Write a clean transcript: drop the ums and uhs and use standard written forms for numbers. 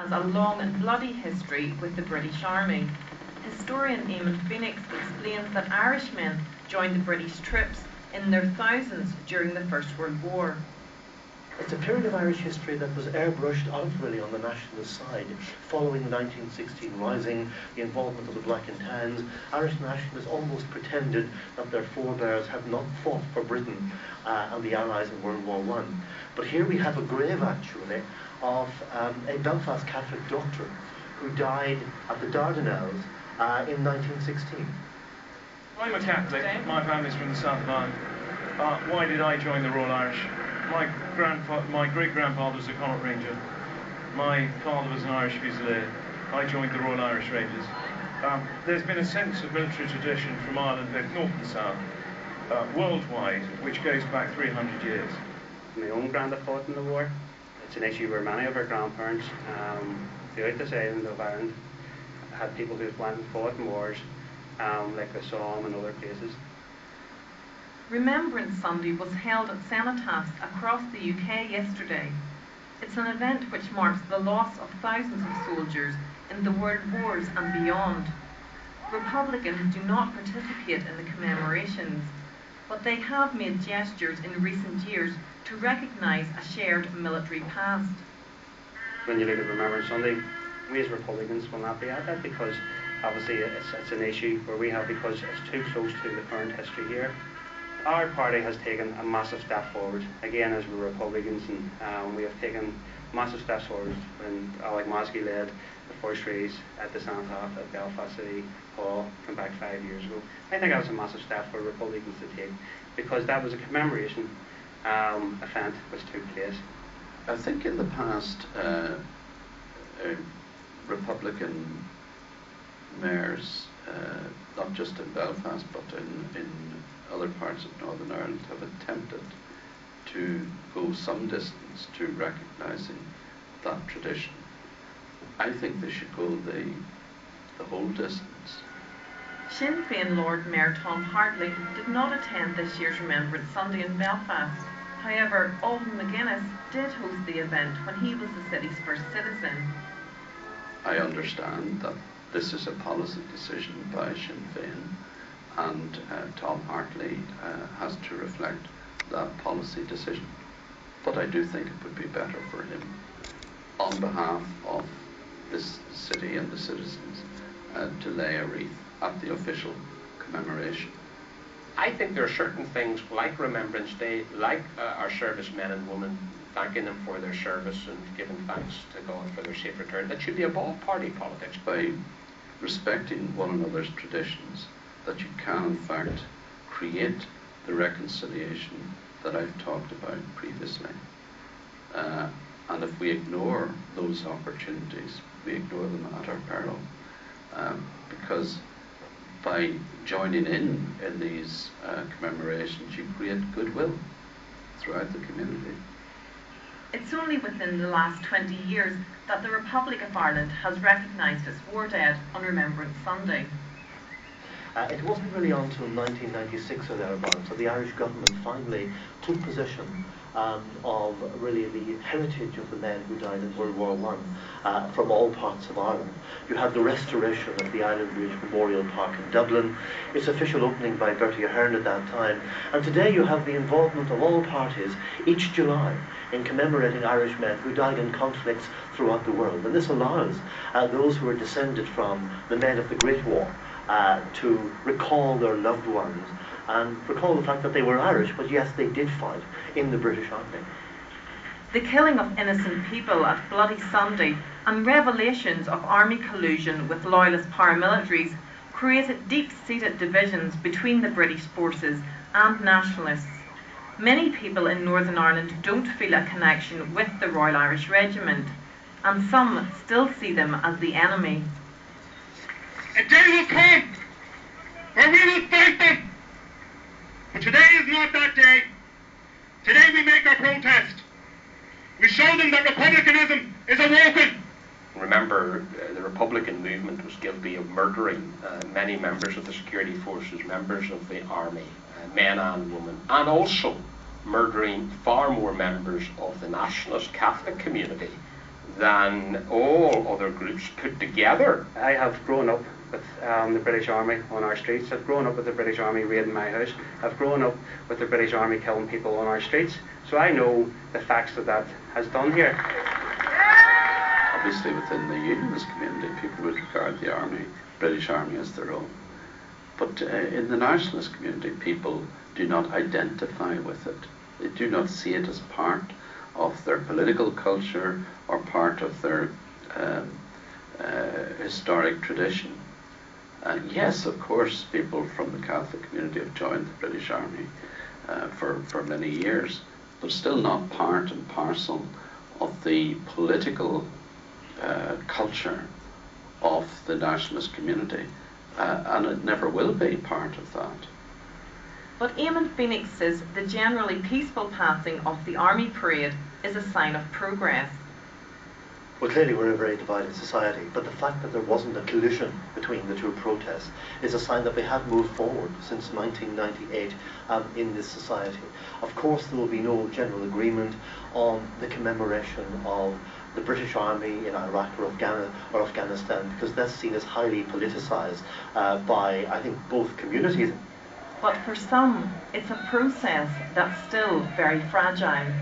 has a long and bloody history with the British Army. Historian Alban Mcguinness explains that Irishmen joined the British troops in their thousands during the First World War. It's a period of Irish history that was airbrushed out really on the nationalist side. Following the 1916 Rising, the involvement of the Black and Tans, Irish nationalists almost pretended that their forebears had not fought for Britain and the Allies in World War I. But here we have a grave, actually, of a Belfast Catholic doctor who died at the Dardanelles in 1916. I'm a Catholic. My family's from the south of Ireland. Why did I join the Royal Irish? My great-grandfather was a Connaught Ranger. My father was an Irish Fusilier. I joined the Royal Irish Rangers. There's been a sense of military tradition from Ireland, both north and south, worldwide, which goes back 300 years. My own granda fought in the war. It's an issue where many of our grandparents throughout this island of Ireland had people who went and fought in wars, like the Somme and other places. Remembrance Sunday was held at cenotaphs across the UK yesterday. It's an event which marks the loss of thousands of soldiers in the world wars and beyond. Republicans do not participate in the commemorations, but they have made gestures in recent years to recognise a shared military past. When you look at Remembrance Sunday, we as Republicans will not be at that because obviously it's an issue where we have, because it's too close to the current history here. Our party has taken a massive step forward, again as we're Republicans, and we have taken massive steps forward when Alban Mcguinness led the first race at the cenotaph at Belfast City Hall, come back 5 years ago. I think that was a massive step for Republicans to take, because that was a commemoration event which took place. I think in the past, Republican mayors, not just in Belfast but in other parts of Northern Ireland, have attempted to go some distance to recognising that tradition. I think they should go the whole distance. Sinn Féin Lord Mayor Tom Hartley did not attend this year's Remembrance Sunday in Belfast. However, Alban Mcguinness did host the event when he was the city's first citizen. I understand that this is a policy decision by Sinn Féin, and Tom Hartley has to reflect that policy decision. But I do think it would be better for him, on behalf of this city and the citizens, to lay a wreath at the official commemoration. I think there are certain things like Remembrance Day, like our servicemen and women, thanking them for their service and giving thanks to God for their safe return, that should be above party politics. By respecting one another's traditions, that you can in fact create the reconciliation that I've talked about previously. And if we ignore those opportunities, we ignore them at our peril. Because by joining in these commemorations, you create goodwill throughout the community. It's only within the last 20 years that the Republic of Ireland has recognised its war dead on Remembrance Sunday. It wasn't really until 1996 or thereabouts that the Irish government finally took possession of really the heritage of the men who died in World War I from all parts of Ireland. You have the restoration of the Island Bridge Memorial Park in Dublin, its official opening by Bertie Ahern at that time, and today you have the involvement of all parties each July in commemorating Irish men who died in conflicts throughout the world. And this allows those who are descended from the men of the Great War to recall their loved ones and recall the fact that they were Irish, but yes, they did fight in the British Army. The killing of innocent people at Bloody Sunday and revelations of army collusion with Loyalist paramilitaries created deep-seated divisions between the British forces and nationalists. Many people in Northern Ireland don't feel a connection with the Royal Irish Regiment, and some still see them as the enemy. A day will come where we will fight them. But today is not that day. Today we make our protest. We show them that republicanism is awoken. Remember, the Republican movement was guilty of murdering many members of the security forces, members of the army, men and women, and also murdering far more members of the nationalist Catholic community than all other groups put together. I have grown up with the British Army on our streets. I've grown up with the British Army raiding my house. I've grown up with the British Army killing people on our streets. So I know the facts that has done here. Obviously, within the Unionist community, people would regard the army, British Army, as their own. But in the nationalist community, people do not identify with it. They do not see it as part of their political culture or part of their historic tradition. And yes, of course, people from the Catholic community have joined the British Army for many years, but still not part and parcel of the political culture of the nationalist community, and it never will be part of that. But Eamon Phoenix says the generally peaceful passing of the army parade is a sign of progress. Well, clearly we're a very divided society, but the fact that there wasn't a collision between the two protests is a sign that we have moved forward since 1998 in this society. Of course, there will be no general agreement on the commemoration of the British Army in Iraq or Afghanistan, because that's seen as highly politicised by, I think, both communities. But for some, it's a process that's still very fragile.